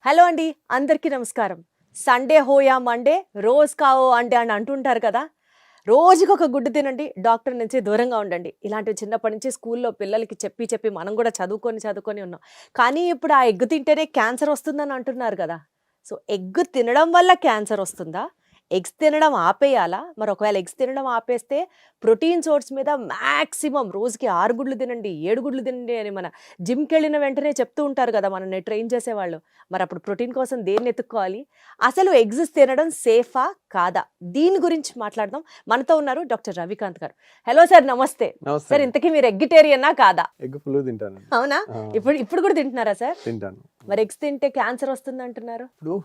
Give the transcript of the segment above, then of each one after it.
Hello అండి, అందరికీ నమస్కారం. సండే హోయా మండే, రోజ్ కావో అండే అని అంటుంటారు కదా. రోజుకొక గుడ్డు తినండి, డాక్టర్ నుంచి దూరంగా ఉండండి. ఇలాంటివి చిన్నప్పటి నుంచి స్కూల్లో పిల్లలకి చెప్పి చెప్పి మనం కూడా చదువుకొని ఉన్నాం. కానీ ఇప్పుడు ఆ ఎగ్ తింటేనే క్యాన్సర్ వస్తుందని అంటున్నారు కదా. సో ఎగ్ తినడం వల్ల క్యాన్సర్ వస్తుందా? ఎగ్స్ తినడం ఆపేయాలా? మరి ఒకవేళ ఎగ్స్ తినడం ఆపేస్తే ప్రోటీన్ సోర్స్ మీద మాక్సిమం రోజుకి 6 గుడ్లు తినండి, 7 గుడ్లు తినండి అని మన జిమ్‌కెళ్ళిన వెంటనే చెప్తూ ఉంటారు కదా మనల్ని ట్రైన్ చేసేవాళ్ళు. మరప్పుడు ప్రోటీన్ కోసం దేన్ని ఎతుక్కోవాలి? అసలు ఎగ్స్ తినడం సేఫా? కాదా? దీని గురించి మాట్లాడదాం. మనతో ఉన్నారు డాక్టర్ రవికాంత్ గారు. హలో సార్, నమస్తే. నమస్తే సార్, అండి. ఇంతకీ మీరు ఎగ్గిటేరియనా కాదా? ఎగ్ ఫుల్ తింటాను. అవునా? ఇప్పుడు కూడా తింటున్నారా సార్? తింటాను. మరి ఎగ్స్ తింటే క్యాన్సర్ వస్తుందంటున్నారు. ఇప్పుడు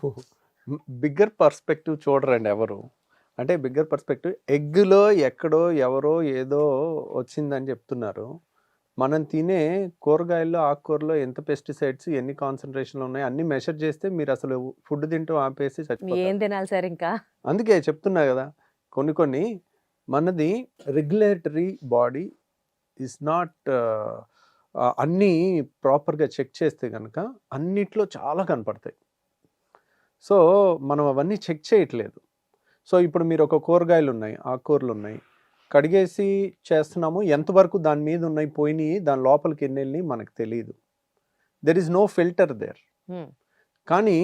బిగ్గర్ పర్స్పెక్టివ్ చూడరండి ఎవరు. అంటే బిగ్గర్ పర్స్పెక్టివ్ ఎగ్లో ఎక్కడో ఎవరో ఏదో వచ్చిందని చెప్తున్నారు. మనం తినే కూరగాయల్లో ఆకుకూరలో ఎంత పెస్టిసైడ్స్ ఎన్ని కాన్సన్ట్రేషన్లు ఉన్నాయి అన్ని మెషర్ చేస్తే మీరు అసలు ఫుడ్ తింటూ ఆపేసి ఏం చచ్చిపోతారు. తినాలి సార్ ఇంకా? అందుకే చెప్తున్నా కదా, కొన్ని మనది రెగ్యులేటరీ బాడీ ఈజ్ నాట్ అన్నీ ప్రాపర్గా చెక్ చేస్తే కనుక అన్నిట్లో చాలా కనపడతాయి. సో మనం అవన్నీ చెక్ చేయట్లేదు. సో ఇప్పుడు మీరు ఒక కూరగాయలు ఉన్నాయి, ఆకుకూరలు ఉన్నాయి, కడిగేసి చేస్తున్నాము, ఎంతవరకు దాని మీద ఉన్నాయి పోయినాయి, దాని లోపలికి ఎన్ని వెళ్ళి మనకు తెలియదు. There is no filter there. కానీ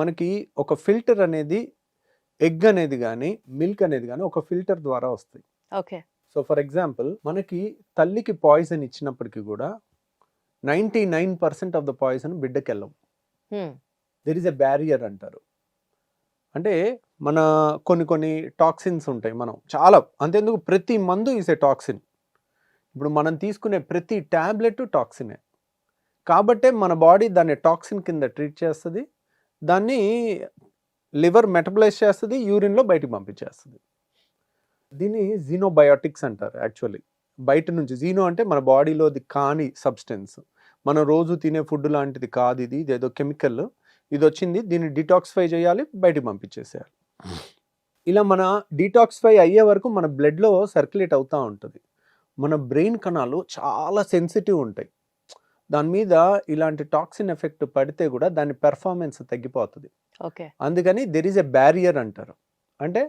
మనకి ఒక ఫిల్టర్ అనేది ఎగ్ అనేది కానీ మిల్క్ అనేది కానీ ఒక ఫిల్టర్ ద్వారా వస్తాయి. ఓకే. సో ఫర్ ఎగ్జాంపుల్ మనకి తల్లికి పాయిజన్ ఇచ్చినప్పటికీ కూడా 99% ఆఫ్ ద పాయిజన్ బిడ్డకి వెళ్ళవు. దెర్ ఈజ్ ఎ బ్యారియర్ అంటారు. అంటే మన కొన్ని టాక్సిన్స్ ఉంటాయి. మనం చాలా అంతేందుకు ప్రతి మందు ఈజ్ ఎ టాక్సిన్. ఇప్పుడు మనం తీసుకునే ప్రతి ట్యాబ్లెట్ టాక్సినే. కాబట్టే మన బాడీ దాన్ని టాక్సిన్ కింద ట్రీట్ చేస్తుంది, దాన్ని లివర్ మెటబలైజ్ చేస్తుంది, యూరిన్లో బయటికి పంపించేస్తుంది. దీన్ని జీనోబయోటిక్స్ అంటారు. యాక్చువల్లీ బయట నుంచి జీనో అంటే మన బాడీలోది కాని సబ్స్టెన్స్, మనం రోజు తినే ఫుడ్ లాంటిది కాదు, ఇది ఏదో కెమికల్, ఇది వచ్చింది, దీన్ని డిటాక్సిఫై చేయాలి, బయటికి పంపించేసేయాలి. ఇలా మన డిటాక్సిఫై అయ్యే వరకు మన బ్లడ్లో సర్క్యులేట్ అవుతూ ఉంటుంది. మన బ్రెయిన్ కణాలు చాలా సెన్సిటివ్ ఉంటాయి. దాని మీద ఇలాంటి టాక్సిన్ ఎఫెక్ట్ పడితే కూడా దాని పెర్ఫార్మెన్స్ తగ్గిపోతుంది. ఓకే. అందుకని దెర్ ఈజ్ ఎ బ్యారియర్ అంటారు. అంటే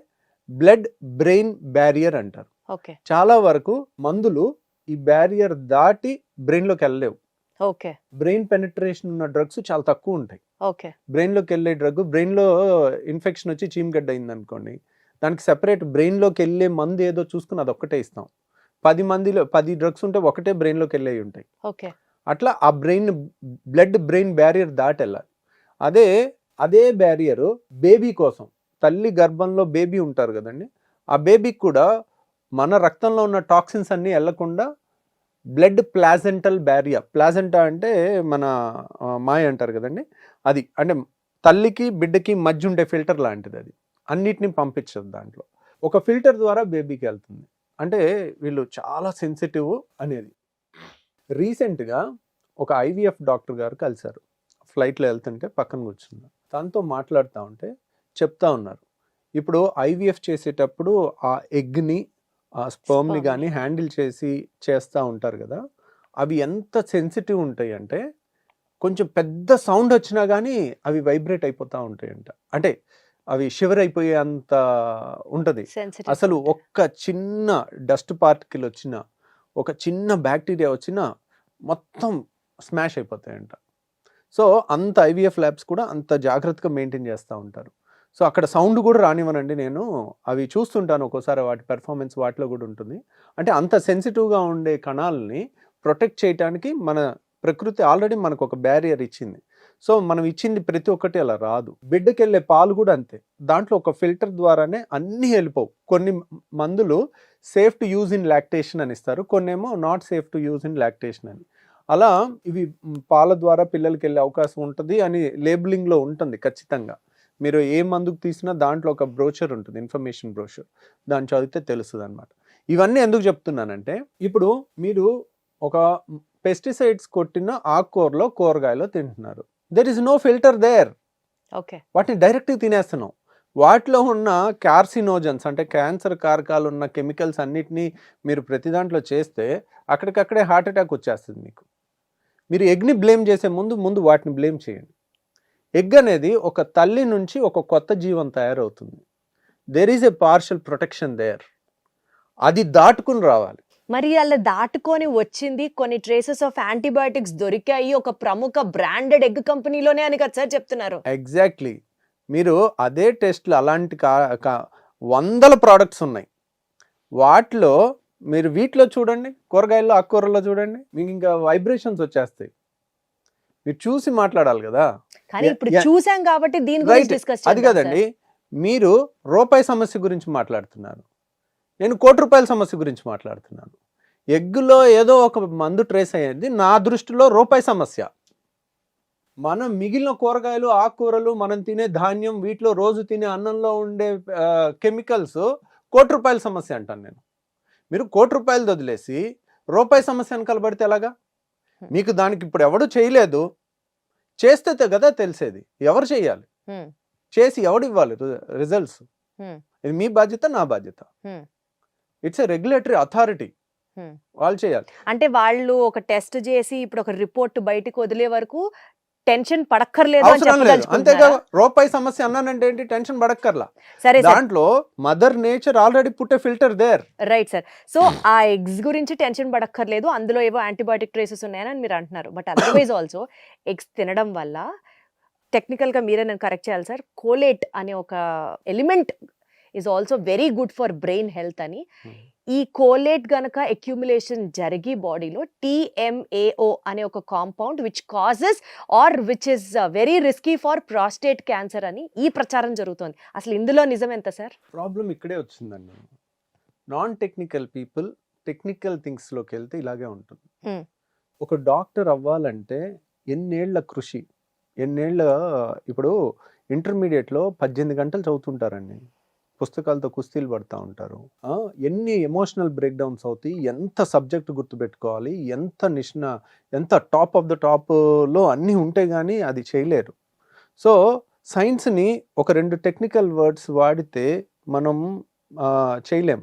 బ్లడ్ బ్రెయిన్ బ్యారియర్ అంటారు. ఓకే. చాలా వరకు మందులు ఈ బ్యారియర్ దాటి బ్రెయిన్లోకి వెళ్ళలేవు. ఓకే. బ్రెయిన్ పెనిట్రేషన్ ఉన్న డ్రగ్స్ చాలా తక్కువ ఉంటాయి. ఓకే. బ్రెయిన్లోకి వెళ్ళే డ్రగ్, బ్రెయిన్లో ఇన్ఫెక్షన్ వచ్చి చీమగడ్డ అయింది అనుకోండి, దానికి సెపరేట్ బ్రెయిన్లోకి వెళ్ళే మందు ఏదో చూసుకుని అదొక్కటే ఇస్తాం. 10 డ్రగ్స్ ఉంటే ఒకటే బ్రెయిన్లోకి వెళ్ళేవి ఉంటాయి. ఓకే. అట్లా ఆ బ్లడ్ బ్రెయిన్ బ్యారియర్ దాటి వెళ్ళాలి. అదే బ్యారియర్ బేబీ కోసం, తల్లి గర్భంలో బేబీ ఉంటారు కదండి, ఆ బేబీకి కూడా మన రక్తంలో ఉన్న టాక్సిన్స్ అన్నీ వెళ్లకుండా బ్లడ్ ప్లాజెంటల్ బ్యారియర్, ప్లాజెంటా అంటే మన మాయ అంటారు కదండి, అది అంటే తల్లికి బిడ్డకి మధ్య ఉండే ఫిల్టర్ లాంటిది. అది అన్నిటిని పంపించదు. దాంట్లో ఒక ఫిల్టర్ ద్వారా బేబీకి వెళ్తుంది. అంటే వీళ్ళు చాలా సెన్సిటివ్ అనేది. రీసెంట్గా ఒక ఐవీఎఫ్ డాక్టర్ గారు కలిశారు. ఫ్లైట్లో వెళ్తుంటే పక్కన కూర్చున్నారు. తనతో మాట్లాడుతూ ఉంటే చెప్తా ఉన్నారు, ఇప్పుడు ఐవీఎఫ్ చేసేటప్పుడు ఆ ఎగ్ని ఆ స్పర్మ్ని కానీ హ్యాండిల్ చేస్తూ ఉంటారు కదా, అవి ఎంత సెన్సిటివ్ ఉంటాయి అంటే కొంచెం పెద్ద సౌండ్ వచ్చినా కానీ అవి వైబ్రేట్ అయిపోతూ ఉంటాయంట. అంటే అవి షివర్ అయిపోయే అంత ఉంటుంది. అసలు ఒక్క చిన్న డస్ట్ పార్టికల్ వచ్చినా, ఒక చిన్న బ్యాక్టీరియా వచ్చినా మొత్తం స్మాష్ అయిపోతాయంట. సో అంత ఐవీఎఫ్ ల్యాబ్స్ కూడా అంత జాగ్రత్తగా మెయింటైన్ చేస్తూ ఉంటారు. సో అక్కడ సౌండ్ కూడా రానివ్వనండి నేను, అవి చూస్తుంటాను ఒక్కోసారి, వాటి పెర్ఫార్మెన్స్ వాటిలో కూడా ఉంటుంది. అంటే అంత సెన్సిటివ్గా ఉండే కణాలని ప్రొటెక్ట్ చేయడానికి మన ప్రకృతి ఆల్రెడీ మనకు ఒక బ్యారియర్ ఇచ్చింది. సో మనం ఇచ్చింది ప్రతి ఒక్కటి అలా రాదు. బిడ్డకి వెళ్ళే పాలు కూడా అంతే, దాంట్లో ఒక ఫిల్టర్ ద్వారానే అన్నీ వెళ్ళిపోవు. కొన్ని మందులు safe to use in lactation అని ఇస్తారు, కొన్నేమో not safe to use in lactation అని. అలా ఇవి పాల ద్వారా పిల్లలకి వెళ్ళే అవకాశం ఉంటుంది అని లేబులింగ్లో ఉంటుంది ఖచ్చితంగా. మీరు ఏ మందుకు తీసినా దాంట్లో ఒక బ్రోచర్ ఉంటుంది, ఇన్ఫర్మేషన్ బ్రోచర్, దాన్ని చదివితే తెలుస్తుంది అనమాట. ఇవన్నీ ఎందుకు చెప్తున్నానంటే, ఇప్పుడు మీరు ఒక పెస్టిసైడ్స్ కొట్టిన ఆకుకూరలో కూరగాయలో తింటున్నారు, there is no filter there. Okay. వాటిని డైరెక్ట్గా తినేస్తున్నాం. వాటిలో ఉన్న కార్సినోజన్స్ అంటే క్యాన్సర్ కారకాలు ఉన్న కెమికల్స్ అన్నిటినీ మీరు ప్రతి దాంట్లో చేస్తే అక్కడికక్కడే హార్ట్ అటాక్ వచ్చేస్తుంది మీకు. మీరు ఎగ్ని బ్లేమ్ చేసే ముందు వాటిని బ్లేమ్ చేయండి. ఎగ్ అనేది ఒక తల్లి నుంచి ఒక కొత్త జీవం తయారవుతుంది. There is a partial protection there. అది దాటుకుని రావాలి. మరి అలా దాటుకొని వచ్చింది కొన్ని ట్రేసెస్ ఆఫ్ యాంటీబయాటిక్స్ దొరికాయి ఒక ప్రముఖ బ్రాండెడ్ ఎగ్ కంపెనీలోనే అని కదా సార్ చెప్తున్నారు. ఎగ్జాక్ట్లీ. మీరు అదే టెస్ట్లు అలాంటి వందల ప్రోడక్ట్స్ ఉన్నాయి. వాటిలో మీరు వీటిలో చూడండి, కూరగాయల్లో ఆకుకూరల్లో చూడండి, మీకు ఇంకా వైబ్రేషన్స్ వచ్చేస్తాయి. మీరు చూసి మాట్లాడాలి కదా. కానీ ఇప్పుడు చూసాం కాబట్టి దీని గురించి డిస్కస్ అది కదండి. మీరు రూపాయి సమస్య గురించి మాట్లాడుతున్నారు, నేను ₹1,00,00,000 సమస్య గురించి మాట్లాడుతున్నాను. ఎగ్గులో ఏదో ఒక మందు ట్రేస్ అయ్యేది నా దృష్టిలో రూపాయి సమస్య. మనం మిగిలిన కూరగాయలు ఆకుకూరలు మనం తినే ధాన్యం వీటిలో రోజు తినే అన్నంలో ఉండే కెమికల్స్ ₹1,00,00,000 సమస్య అంటాను నేను. మీరు ₹1,00,00,000 వదిలేసి రూపాయి సమస్య అని కలబడితే ఎలాగా? మీకు దానికి ఇప్పుడు ఎవడు చేయలేదు, చేస్తే కదా తెలిసేది. ఎవరు చేయాలి, చేసి ఎవడు ఇవ్వాలి రిజల్ట్స్? ఇది మీ బాధ్యత, నా బాధ్యత. ఇట్స్ ఎ రెగ్యులేటరీ అథారిటీ, వాళ్ళు చేయాలి. అంటే వాళ్ళు ఒక టెస్ట్ చేసి ఇప్పుడు ఒక రిపోర్ట్ బయటకు వదిలే వరకు టెన్షన్ పడక్కర్లేదు అని అవసరం లేదు. అంతేగా చెప్పదలుచుకుంటున్నారా? రూపాయి సమస్య అన్నానంటే ఏంటి, టెన్షన్ పడక్కర్లా. సరే సార్, దాంట్లో mother nature already put a filter there. Right sir. So ఆ ఎగ్స్ గురించి టెన్షన్ పడక్కర్లేదు, అందులో ఏవో యాంటీబయాటిక్ ట్రేసెస్ ఉన్నాయని మీరు అంటున్నారు. బట్ అదర్వైజ్ ఆల్సో ఎగ్స్ తినడం వల్ల టెక్నికల్ గా మీరే నేను కరెక్ట్ చేయాలి సార్, కోలేట్ అనే ఒక element is also very good for brain health అని. ఈ కోలేట్ గనక అక్యుములేషన్ జరిగి బాడీలో TMAO అనే ఒక compound which causes or which is very risky for prostate cancer అని ఈ ప్రచారం జరుగుతోంది. అసలు ఇందులో నిజం ఎంత సార్? ప్రాబ్లం ఇక్కడే వచ్చిందండి. Non technical people technical things లోకి వెళ్తే ఇలాగే ఉంటుంది. ఒక డాక్టర్ అవ్వాలంటే ఎన్నేళ్ల కృషి, ఎన్నేళ్ల, ఇప్పుడు ఇంటర్మీడియట్లో 18 గంటలు చదువుతుంటారండి, పుస్తకాలతో కుస్తీలు పడుతూ ఉంటారు. ఎన్ని ఎమోషనల్ బ్రేక్ డౌన్స్ అవుతాయి, ఎంత సబ్జెక్ట్ గుర్తుపెట్టుకోవాలి, ఎంత టాప్ ఆఫ్ ద టాప్లో అన్నీ ఉంటే కానీ అది చేయలేరు. సో సైన్స్ని ఒక 2 టెక్నికల్ వర్డ్స్ వాడితే మనం చేయలేం.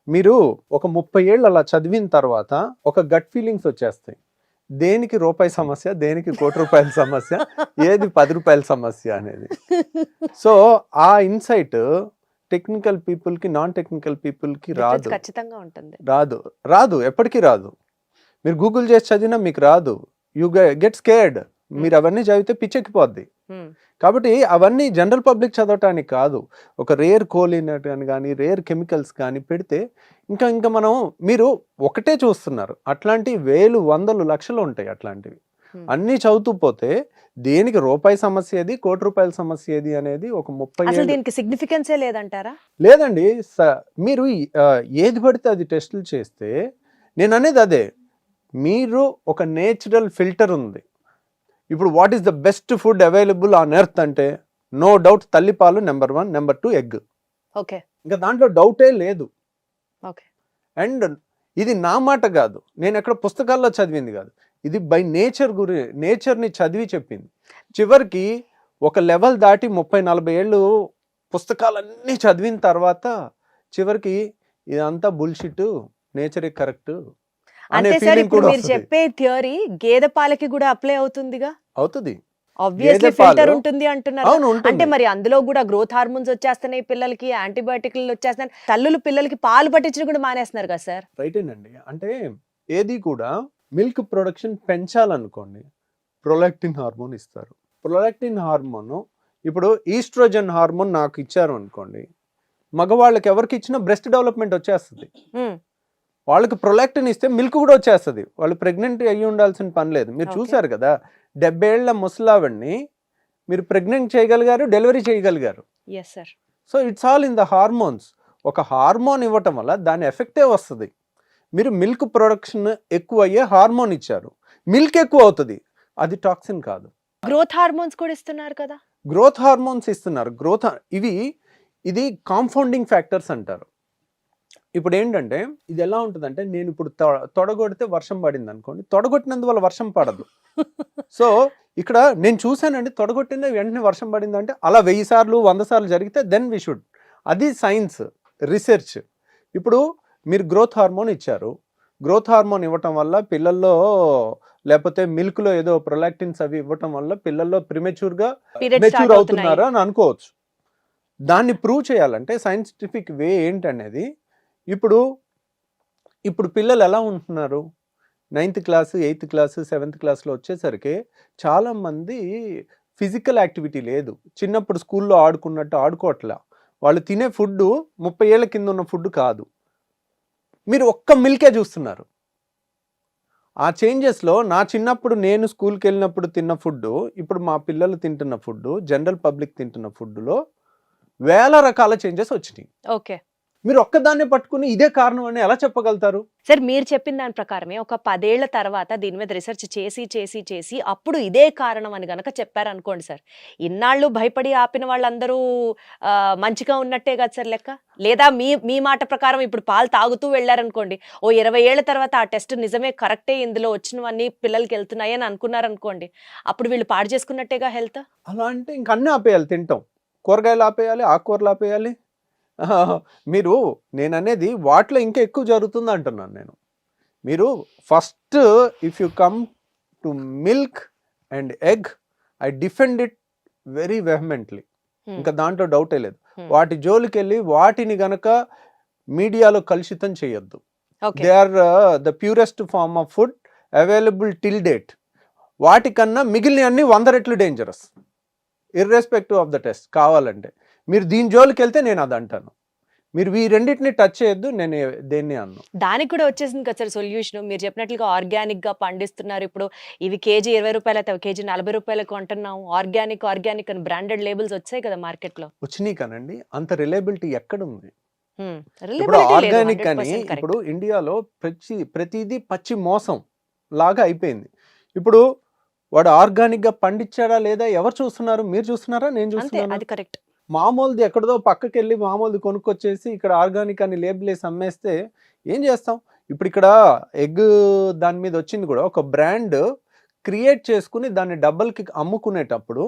మీరు ఒక 30 ఏళ్ళు అలా చదివిన తర్వాత ఒక గట్ ఫీలింగ్స్ వచ్చేస్తాయి. దేనికి రూపాయి సమస్య, దేనికి ₹1,00,00,000 సమస్య, ఏది ₹10 సమస్య అనేది. సో ఆ ఇన్సైట్ టెక్నికల్ పీపుల్ కి నాన్ టెక్నికల్ పీపుల్ కి రాదు. ఖచ్చితంగా ఉంటుంది. రాదు ఎప్పటికీ రాదు. మీరు గూగుల్ చేసి చదివినా మీకు రాదు. You get scared. మీరు అవన్నీ చదివితే పిచ్చెక్కిపోద్ది. కాబట్టి అవన్నీ జనరల్ పబ్లిక్ చదవటానికి కాదు. ఒక రేర్ కోలినట్ అని కానీ రేర్ కెమికల్స్ కానీ పెడితే ఇంకా మీరు ఒకటే చూస్తున్నారు. అట్లాంటి వేలు వందలు లక్షలు ఉంటాయి అట్లాంటివి. అన్నీ చదువుతూ పోతే దేనికి రూపాయి సమస్య ఏది, ₹1,00,00,000 సమస్య ఏది అనేది ఒక 30 అసలు దీనికి సిగ్నిఫికెన్సే లేదంటారా? లేదండి. మీరు ఏది పడితే అది టెస్టులు చేస్తే, నేను అనేది అదే, మీరు ఒక నేచురల్ ఫిల్టర్ ఉంది. ఇప్పుడు what is the best food available on earth అంటే నో డౌట్ తల్లిపాలు నెంబర్ 1, నెంబర్ 2 ఎగ్. ఓకే, ఇంకా దాంట్లో డౌటే లేదు. ఓకే. అండ్ ఇది నా మాట కాదు, నేను ఎక్కడ పుస్తకాల్లో చదివింది కాదు, ఇది బై నేచర్ని చదివి చెప్పింది. చివరికి ఒక లెవెల్ దాటి 30-40 ఏళ్ళు పుస్తకాలన్నీ చదివిన తర్వాత చివరికి ఇదంతా బుల్షిట్, నేచరే కరెక్ట్ అనే ఫీలింగ్ కూడా మీరు చెప్పే థియరీ గేదె పాలకి కూడా అప్లై అవుతుందిగా? అవుతుంది. ఆబ్వియస్లీ ఫిల్టర్ ఉంటుంది అంటున్నారు. అవును, ఉంటుంది. అంటే మరి అందులో కూడా గ్రోత్ హార్మోన్స్ వచ్చేస్తున్నాయి, పిల్లలకి యాంటీబయాటిక్లు వచ్చేస్తున్నాయి, తల్లులు పిల్లలకి పాలు పట్టించడం కూడా మానేస్తున్నారు కదా సార్? రైటేనండి. అంటే ఏది కూడా మిల్క్ ప్రొడక్షన్ పెంచాలనుకోండి, ప్రొలాక్టిన్ హార్మోన్ ఇస్తారు. ప్రొలాక్టిన్ హార్మోన్, ఇప్పుడు ఈస్ట్రోజన్ హార్మోన్ నాకు ఇచ్చారు అనుకోండి, మగవాళ్ళకి ఎవరికి ఇచ్చినా బ్రెస్ట్ డెవలప్మెంట్ వచ్చేస్తుంది. వాళ్ళకి ప్రొలాక్టిన్ ఇస్తే మిల్క్ కూడా వచ్చేస్తుంది. వాళ్ళు ప్రెగ్నెంట్ అయ్యి ఉండాల్సిన పని లేదు. మీరు చూసారు కదా, 70 ఏళ్ల ముసలావిడ్ని మీరు ప్రెగ్నెంట్ చేయగలిగారు, డెలివరీ చేయగలిగారు. So it's all in the hormones. ఒక హార్మోన్ ఇవ్వటం వల్ల దాని ఎఫెక్టే వస్తుంది. మీరు మిల్క్ ప్రొడక్షన్ ఎక్కువ అయ్యే హార్మోన్ ఇచ్చారు, మిల్క్ ఎక్కువ అవుతుంది, అది టాక్సిన్ కాదు. గ్రోత్ హార్మోన్స్ కూడా ఇస్తున్నారు కదా? గ్రోత్ హార్మోన్స్ ఇస్తున్నారు. ఇది కాంపౌండింగ్ ఫ్యాక్టర్స్ అంటారు. ఇప్పుడు ఏంటంటే ఇది ఎలా ఉంటుందంటే, నేను ఇప్పుడు తొడగొడితే వర్షం పడింది అనుకోండి, తొడగొట్టినందువల్ల వర్షం పడదు. సో ఇక్కడ నేను చూశానండి, తొడగొట్టిందే వెంటనే వర్షం పడింది అంటే అలా 1000 సార్లు 100 సార్లు జరిగితే దెన్ వి షుడ్. అది సైన్స్, రీసెర్చ్. ఇప్పుడు మీరు గ్రోత్ హార్మోన్ ఇచ్చారు, గ్రోత్ హార్మోన్ ఇవ్వటం వల్ల పిల్లల్లో లేకపోతే మిల్క్ లో ఏదో ప్రొలాక్టిన్స్ అవి ఇవ్వటం వల్ల పిల్లల్లో ప్రిమెచ్యూర్ గా పీరియడ్ మెచ్యూర్ స్టార్ట్ అవుతున్నాయి. అవుతున్నారా అని అనుకోవచ్చు. దాన్ని ప్రూవ్ చేయాలంటే సైంటిఫిక్ వే ఏంటనేది ఇప్పుడు పిల్లలు ఎలా ఉంటున్నారు, 9th class 8th class 7th క్లాస్లో వచ్చేసరికి చాలా మంది ఫిజికల్ యాక్టివిటీ లేదు. చిన్నప్పుడు స్కూల్లో ఆడుకున్నట్టు ఆడుకోవట్లా. వాళ్ళు తినే ఫుడ్ 30 ఏళ్ల కింద ఉన్న ఫుడ్ కాదు. మీరు ఒక్క మిల్కే చూస్తున్నారు. ఆ చేంజెస్లో నా చిన్నప్పుడు నేను స్కూల్కి వెళ్ళినప్పుడు తిన్న ఫుడ్, ఇప్పుడు మా పిల్లలు తింటున్న ఫుడ్, జనరల్ పబ్లిక్ తింటున్న ఫుడ్లో వేల రకాల చేంజెస్ వచ్చినాయి. ఓకే మీరు ఒక్కదాన్నే పట్టుకుని ఇదే కారణం అని ఎలా చెప్పగలుగుతారు? సార్, మీరు చెప్పిన దాని ప్రకారమే ఒక 10 ఏళ్ల తర్వాత దీని మీద రీసెర్చ్ చేసి అప్పుడు ఇదే కారణం అని గనక చెప్పారనుకోండి సార్, ఇన్నాళ్ళు భయపడి ఆపిన వాళ్ళందరూ మంచిగా ఉన్నట్టే కదా సార్ లెక్క. లేదా మీ మాట ప్రకారం ఇప్పుడు పాలు తాగుతూ వెళ్ళారనుకోండి, ఓ 20 ఏళ్ల తర్వాత ఆ టెస్ట్ నిజమే కరెక్టే, ఇందులో వచ్చినవన్నీ పిల్లలకి వెళ్తున్నాయి అని అనుకున్నారనుకోండి, అప్పుడు వీళ్ళు పాడు చేసుకున్నట్టేగా హెల్త్. అలా అంటే ఇంక అన్నీ ఆపేయాలి. తింటాం, కూరగాయలు ఆపేయాలి, ఆకుకూరలు ఆపేయాలి. మీరు నేననేది వాటిలో ఇంకా ఎక్కువ జరుగుతుంది అంటున్నాను నేను. మీరు first if you come to milk and egg, I defend it very vehemently. ఇంకా దాంట్లో డౌటే లేదు. వాటి జోలికి వెళ్ళి వాటిని గనక మీడియాలో కలుషితం చేయొద్దు. They are the purest form of food available till date. వాటికన్నా మిగిలిన అన్ని 100 రెట్లు dangerous, irrespective of the test. కావాలంటే మీరు దీని జోలికి వెళ్తే నేను అది అంటాను. మీరు ఈ రెండింటిని టచ్ చేయొద్దు, నేను దేన్ని అన్నాను. దానికి కూడా వచ్చేసింది కదా సార్ సొల్యూషన్. మీరు చెప్పినట్లుగా ఆర్గానిక్ గా పండిస్తున్నారు. ఇప్పుడు ఇవి కేజీ 20 రూపాయలు అయితే కేజీ 40 రూపాయలకు కొంటున్నాం. ఆర్గానిక్ అని బ్రాండెడ్ లేబుల్స్ వచ్చాయి కదా మార్కెట్ లో. వచ్చినాయి కానండి, అంత రిలయబిలిటీ ఎక్కడ ఉంది? ఇప్పుడు Reliability లేదు, ఆర్గానిక్ అని 100% correct. ఇప్పుడు ఇండియాలో ప్రతిదీ పచ్చి మోసం లాగా అయిపోయింది. ఇప్పుడు వాడు ఆర్గానిక్ గా పండించాడా లేదా ఎవరు చూస్తున్నారు? మీరు చూస్తున్నారా? నేను అంతే, చూస్తున్నాను. అది కరెక్ట్. మామూలుది ఎక్కడదో పక్కకి వెళ్ళి మామూలుది కొనుక్కొచ్చేసి ఇక్కడ ఆర్గానిక్ అని లేబుల్ వేసి అమ్మేస్తే ఏం చేస్తాం? ఇప్పుడు ఇక్కడ ఎగ్ దాని మీద వచ్చింది కూడా, ఒక బ్రాండ్ క్రియేట్ చేసుకుని దాన్ని డబ్బులకి అమ్ముకునేటప్పుడు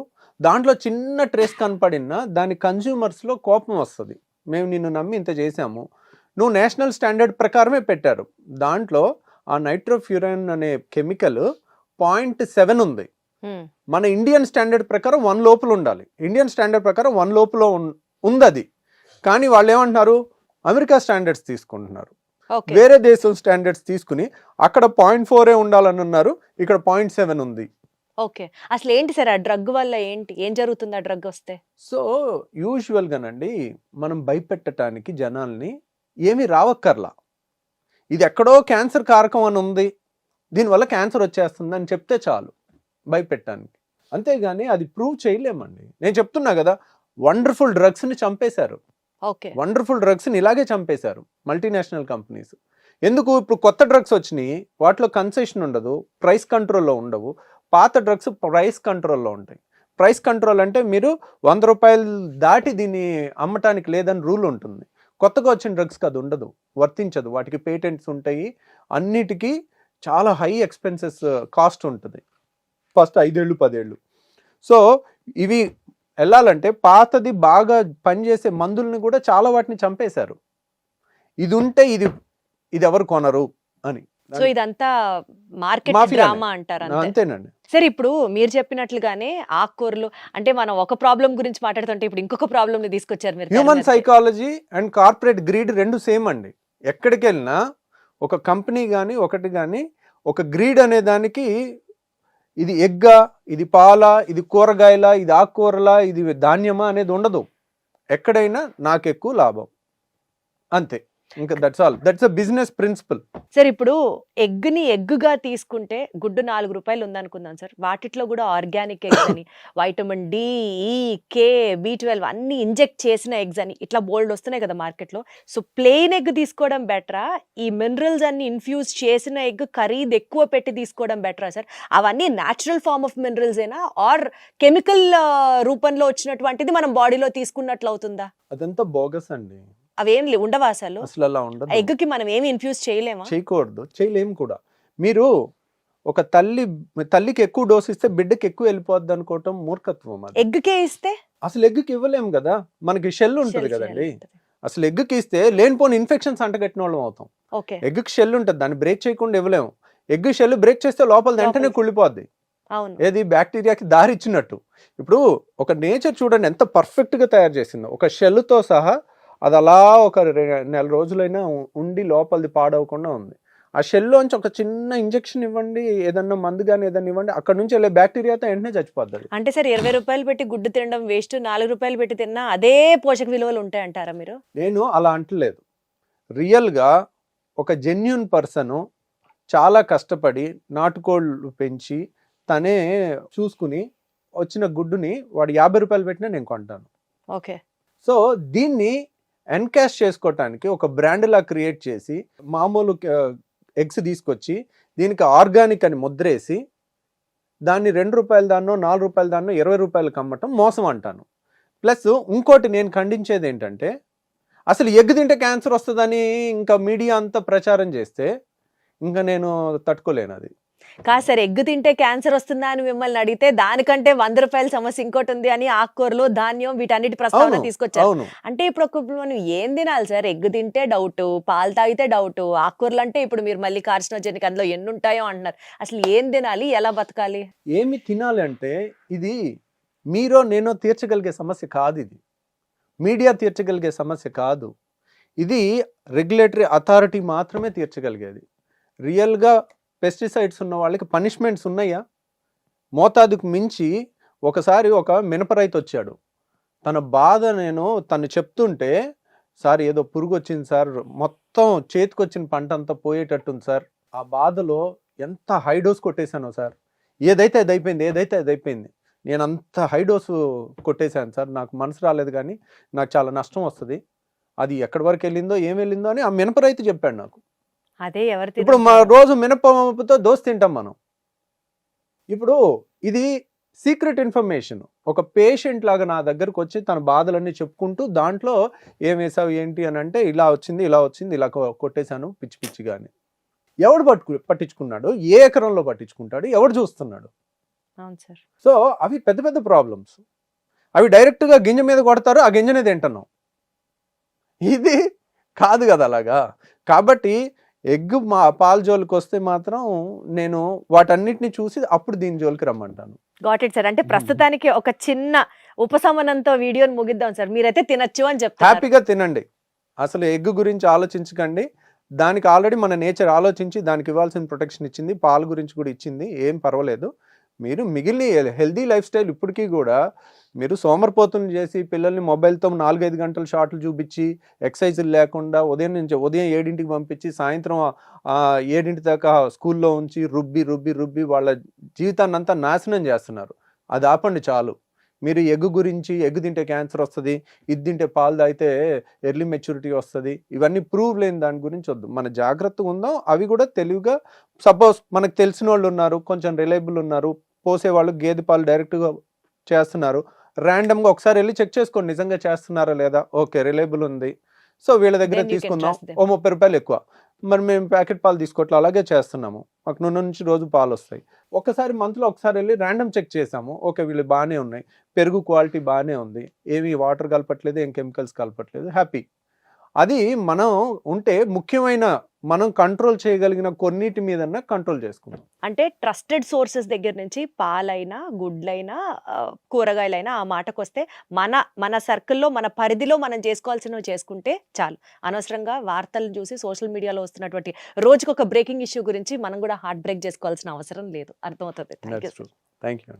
దాంట్లో చిన్న ట్రేస్ కనపడినా దాని కన్జ్యూమర్స్లో కోపం వస్తుంది. మేము నిన్ను నమ్మి ఇంత చేసాము, నువ్వు నేషనల్ స్టాండర్డ్ ప్రకారమే పెట్టారు. దాంట్లో ఆ నైట్రోఫ్యూరన్ అనే కెమికల్ 0.7 ఉంది. మన ఇండియన్ స్టాండర్డ్ ప్రకారం 1 లోపల ఉండాలి. ఇండియన్ స్టాండర్డ్ ప్రకారం 1 లోపల ఉంది అది. కానీ వాళ్ళు ఏమంటున్నారు? అమెరికా స్టాండర్డ్స్ తీసుకుంటున్నారు. వేరే దేశం స్టాండర్డ్స్ తీసుకుని అక్కడ 0.4 ఉండాలని ఉన్నారు, ఇక్కడ 0.7 ఉంది. ఓకే, అసలు ఏంటి సార్ ఆ డ్రగ్ వల్ల ఏం జరుగుతుంది ఆ డ్రగ్ వస్తే? సో యూజువల్గానండి మనం భయపెట్టడానికి జనాల్ని ఏమీ రావక్కర్లా. ఇది ఎక్కడో క్యాన్సర్ కారకం అని ఉంది, దీనివల్ల క్యాన్సర్ వచ్చేస్తుంది అని చెప్తే చాలు భయపెట్టడానికి. అంతేగాని అది ప్రూవ్ చేయలేమండి. నేను చెప్తున్నా కదా, వండర్ఫుల్ డ్రగ్స్ని చంపేశారు. వండర్ఫుల్ డ్రగ్స్ని ఇలాగే చంపేశారు మల్టీనేషనల్ కంపెనీస్. ఎందుకు? ఇప్పుడు కొత్త డ్రగ్స్ వచ్చినాయి, వాటిలో కన్సెషన్ ఉండదు, ప్రైస్ కంట్రోల్లో ఉండవు. పాత డ్రగ్స్ ప్రైస్ కంట్రోల్లో ఉంటాయి. ప్రైస్ కంట్రోల్ అంటే మీరు 100 రూపాయలు దాటి దీన్ని అమ్మటానికి లేదని రూల్ ఉంటుంది. కొత్తగా వచ్చిన డ్రగ్స్కి అది ఉండదు, వర్తించదు. వాటికి పేటెంట్స్ ఉంటాయి, అన్నిటికీ చాలా హై ఎక్స్పెన్సెస్ కాస్ట్ ఉంటుంది ఫస్ట్ 5 ఏళ్ళు 10 ఏళ్ళు. సో ఇవి వెళ్ళాలంటే పాతది బాగా పనిచేసే మందుల్ని కూడా చాలా వాటిని చంపేశారు. ఇది ఉంటే ఇది ఎవరు కొనరు అని. సో ఇదంతా మార్కెట్ డ్రామా అంటారు. అంతేనండి. సరే, ఇప్పుడు మీరు చెప్పినట్లుగానే ఆకుకూరలు అంటే మనం ఒక ప్రాబ్లం గురించి మాట్లాడుతుంటే ఇప్పుడు ఇంకొక ప్రాబ్లమ్ ని తీసుకొచ్చారు మీరు. Human psychology and corporate greed రెండు సేమ్ అండి. ఎక్కడికి వెళ్ళినా ఒక కంపెనీ కానీ ఒకటి కానీ ఒక గ్రీడ్ అనే దానికి ఇది ఎగ్గా, ఇది పాలా, ఇది కూరగాయల, ఇది ఆకుకూరలా, ఇది ధాన్యమా అనేది ఉండదు. ఎక్కడైనా నాకు ఎక్కువ లాభం, అంతే. ఇంకా that's all. That's a business principle. Sir, ఇప్పుడు ఎగ్ని ఎగ్గుగా తీసుకుంటే గుడ్డు 4 రూపాయలు ఉందనుకుందాం సార్. వాటిట్లో కూడా ఆర్గానిక్ ఎగ్స్ అని, వైటమిన్ డి, ఈ, కే, B12 అన్ని ఇంజెక్ట్ చేసిన ఎగ్స్ అని ఇట్లా బోల్డ్ వస్తున్నాయి కదా మార్కెట్లో. సో ప్లెయిన్ ఎగ్ తీసుకోవడం బెటరా, ఈ మినరల్స్ అన్ని ఇన్ఫ్యూజ్ చేసిన ఎగ్ ఖరీదు ఎక్కువ పెట్టి తీసుకోవడం బెటరా సార్? అవన్నీ న్యాచురల్ ఫార్మ్ ఆఫ్ మినరల్స్ ఏనా, ఆర్ కెమికల్ రూపంలో వచ్చినటువంటిది మనం బాడీలో తీసుకున్నట్లు అవుతుందా? అదంతా బోగస్ అండి. అవేం ఉండవా అసలు? అసలు అలా ఉండదు. ఎగ్కి మనం ఏమి ఇన్ఫ్యూజ్ చేయలేమా? చేయకూడదు, చేయలేము కూడా. మీరు ఒక తల్లికి ఎక్కువ డోస్ ఇస్తే బిడ్డకి ఎక్కువ వెళ్ళిపోద్ది అనుకోవటం మూర్ఖత్వం. అది ఎగ్కే ఇస్తే అసలు ఎగ్కి ఇవ్వలేము కదా, మనకి షెల్ ఉంటుంది కదండి. అసలు ఎగ్కి ఇస్తే లేనిపోని ఇన్ఫెక్షన్స్ అంటగట్టిన వాళ్ళం అవుతాం. ఎగ్కి షెల్ ఉంటుంది, దాన్ని బ్రేక్ చేయకుండా ఇవ్వలేము. ఎగ్ షెల్ బ్రేక్ చేస్తే లోపల వెంటనే లోపలికి. కుళ్ళిపోద్ది. అవును. ఏది బ్యాక్టీరియాకి దారి ఇచ్చినట్టు. ఇప్పుడు ఒక నేచర్ చూడండి ఎంత పర్ఫెక్ట్గా తయారు చేసిందో. ఒక షెల్తో సహా అది అలా ఒక నెల రోజులైనా ఉండి లోపలిది పాడవకుండా ఉంది. ఆ షెల్లోంచి ఒక చిన్న ఇంజెక్షన్ ఇవ్వండి, ఏదన్నా మందు కానీ ఏదన్నా ఇవ్వండి, అక్కడ నుంచి వెళ్ళే బ్యాక్టీరియాతో వెంటనే చచ్చిపోద్ది. అంటే సార్ 20 రూపాయలు పెట్టి గుడ్డు తినడం వేస్ట్, 4 రూపాయలు పెట్టి తిన్నా అదే పోషక విలువలు ఉంటాయంటారా మీరు? నేను అలా అంటలేదు. రియల్గా ఒక జెన్యున్ పర్సను చాలా కష్టపడి నాటుకోళ్ళు పెంచి తనే చూసుకుని వచ్చిన గుడ్డుని వాడు 50 రూపాయలు పెట్టినా నేను కొంటాను. ఓకే. సో దీన్ని ఎన్కాష్ చేసుకోవటానికి ఒక బ్రాండ్ లా క్రియేట్ చేసి మామూలు ఎగ్స్ తీసుకొచ్చి దీనికి ఆర్గానిక్ అని ముద్రేసి దాన్ని 2 రూపాయల దాన్నో 4 రూపాయల దాన్నో 20 రూపాయలకు అమ్మటం మోసం అంటాను. ప్లస్ ఇంకోటి నేను ఖండించేది ఏంటంటే అసలు ఎగ్ తింటే క్యాన్సర్ వస్తుందని ఇంకా మీడియా అంతా ప్రచారం చేస్తే ఇంకా నేను తట్టుకోలేను. అది కాదు సార్, ఎగ్ తింటే క్యాన్సర్ వస్తుందా అని మిమ్మల్ని అడిగితే దానికంటే 100 రూపాయల సమస్య ఇంకోటి ఉంది అని ఆకుకూరలు, ధాన్యం వీటన్నిటి ప్రస్తావన తీసుకొచ్చారు. అవును. అంటే ఇప్పుడు మనం ఏం తినాలి సార్? ఎగ్ తింటే డౌట్, పాలు తాగితే డౌట్, ఆకుకూరలు అంటే ఇప్పుడు మీరు మళ్ళీ కార్సినోజెనిక్ అందులో ఎన్ని ఉంటాయో అంటున్నారు. అసలు ఏం తినాలి, ఎలా బతకాలి? ఏమి తినాలి అంటే ఇది మీరో నేనో తీర్చగలిగే సమస్య కాదు. ఇది మీడియా తీర్చగలిగే సమస్య కాదు. ఇది రెగ్యులేటరీ అథారిటీ మాత్రమే తీర్చగలిగేది. రియల్గా పెస్టిసైడ్స్ ఉన్న వాళ్ళకి పనిష్మెంట్స్ ఉన్నాయా? మోతాదుకు మించి ఒకసారి ఒక మినప రైతు వచ్చాడు. తన బాధ తను చెప్తుంటే, సార్ ఏదో పురుగు వచ్చింది సార్, మొత్తం చేతికొచ్చిన పంట అంతా పోయేటట్టుంది సార్, ఆ బాధలో ఎంత హై డోస్ కొట్టేశానో సార్, ఏదైతే అది అయిపోయింది, నేను అంత హై డోసు కొట్టేశాను సార్, నాకు మనసు రాలేదు కానీ నాకు చాలా నష్టం వస్తుంది, అది ఎక్కడి వరకు వెళ్ళిందో ఏం వెళ్ళిందో అని ఆ మినప రైతు చెప్పాడు నాకు. అదే ఎవరు ఇప్పుడు మా రోజు మినపప్పుతో దోశ తింటాం మనం. ఇప్పుడు ఇది సీక్రెట్ ఇన్ఫర్మేషన్. ఒక పేషెంట్ లాగా నా దగ్గరకు వచ్చి తన బాధలన్నీ చెప్పుకుంటూ దాంట్లో ఏం వేసావు ఏంటి అని అంటే ఇలా వచ్చింది ఇలా కొట్టేశాను పిచ్చి అని. ఎవడు పట్టించుకున్నాడు? ఏ ఎకరంలో పట్టించుకుంటాడు? ఎవడు చూస్తున్నాడు? అవును సార్. సో అవి పెద్ద పెద్ద ప్రాబ్లమ్స్. అవి డైరెక్ట్గా గింజ మీద కొడతారు, ఆ గింజనే తింటున్నాం. ఇది కాదు కదా అలాగా. కాబట్టి ఎగ్ మా పాల జోలికి వస్తే మాత్రం నేను వాటన్నిటిని చూసి అప్పుడు దీని జోలికి రమ్మంటాను. Got it sir. అంటే ప్రస్తుతానికి ఒక చిన్న ఉపశమనంతో వీడియోని ముగిద్దాం సార్. మీరైతే తినచ్చు అని చెప్తారు. హ్యాపీగా తినండి. అసలు ఎగ్ గురించి ఆలోచించకండి. దానికి ఆల్రెడీ మన నేచర్ ఆలోచించి దానికి ఇవ్వాల్సిన ప్రొటెక్షన్ ఇచ్చింది, పాల గురించి కూడా ఇచ్చింది, ఏం పర్వాలేదు. మీరు మిగిలిన హెల్దీ లైఫ్ స్టైల్ ఇప్పటికీ కూడా మీరు సోమరిపోతులు చేసి పిల్లల్ని మొబైల్తో 4-5 గంటలు షార్ట్లు చూపించి ఎక్సర్సైజులు లేకుండా ఉదయం 7ంటికి పంపించి సాయంత్రం 7 దాకా స్కూల్లో ఉంచి రుబ్బి వాళ్ళ జీవితాన్ని అంతా నాశనం చేస్తున్నారు. అది ఆపండి చాలు. మీరు ఎగ్ తింటే క్యాన్సర్ వస్తుంది, ఇది తింటే పాలు తాగితే ఎర్లీ మెచ్యూరిటీ వస్తుంది, ఇవన్నీ ప్రూవ్ లేని దాని గురించి వద్దు. మన జాగ్రత్తగా ఉందాం. అవి కూడా తెలివిగా, సపోజ్ మనకు తెలిసిన వాళ్ళు ఉన్నారు, కొంచెం రిలయబుల్ ఉన్నారు, పోసేవాళ్ళు గేదె పాలు డైరెక్ట్గా చేస్తున్నారు, ర్యాండమ్గా ఒకసారి వెళ్ళి చెక్ చేసుకోండి నిజంగా చేస్తున్నారా లేదా. ఓకే రిలయబుల్ ఉంది, సో వీళ్ళ దగ్గర తీసుకుందాం. ఓ 30 రూపాయలు ఎక్కువ, మరి మేము ప్యాకెట్ పాలు తీసుకోవట్లే, అలాగే చేస్తున్నాము, మాకు నూనె నుంచి రోజు పాలు వస్తాయి. ఒకసారి మంత్లో ఒకసారి వెళ్ళి ర్యాండమ్ చెక్ చేసాము, ఓకే వీళ్ళు బాగానే ఉన్నాయి, పెరుగు క్వాలిటీ బాగానే ఉంది, ఏమి వాటర్ కలపట్లేదు, ఏం కెమికల్స్ కలపట్లేదు, హ్యాపీ. అది మనం ఉంటే ముఖ్యమైన మనం కంట్రోల్ చేయగలిగిన కొన్నిటి మీద కంట్రోల్ చేసుకుందాం. అంటే ట్రస్టెడ్ సోర్సెస్ దగ్గర నుంచి పాలైనా, గుడ్లైనా, కూరగాయలైనా ఆ మాటకు వస్తే మన సర్కిల్లో, మన పరిధిలో మనం చేసుకోవాల్సినవి చేసుకుంటే చాలు. అనవసరంగా వార్తలు చూసి సోషల్ మీడియాలో వస్తున్నటువంటి రోజుకొక ఒక బ్రేకింగ్ ఇష్యూ గురించి మనం కూడా హార్ట్ బ్రేక్ చేసుకోవాల్సిన అవసరం లేదు. అర్థమవుతుంది. Thank you.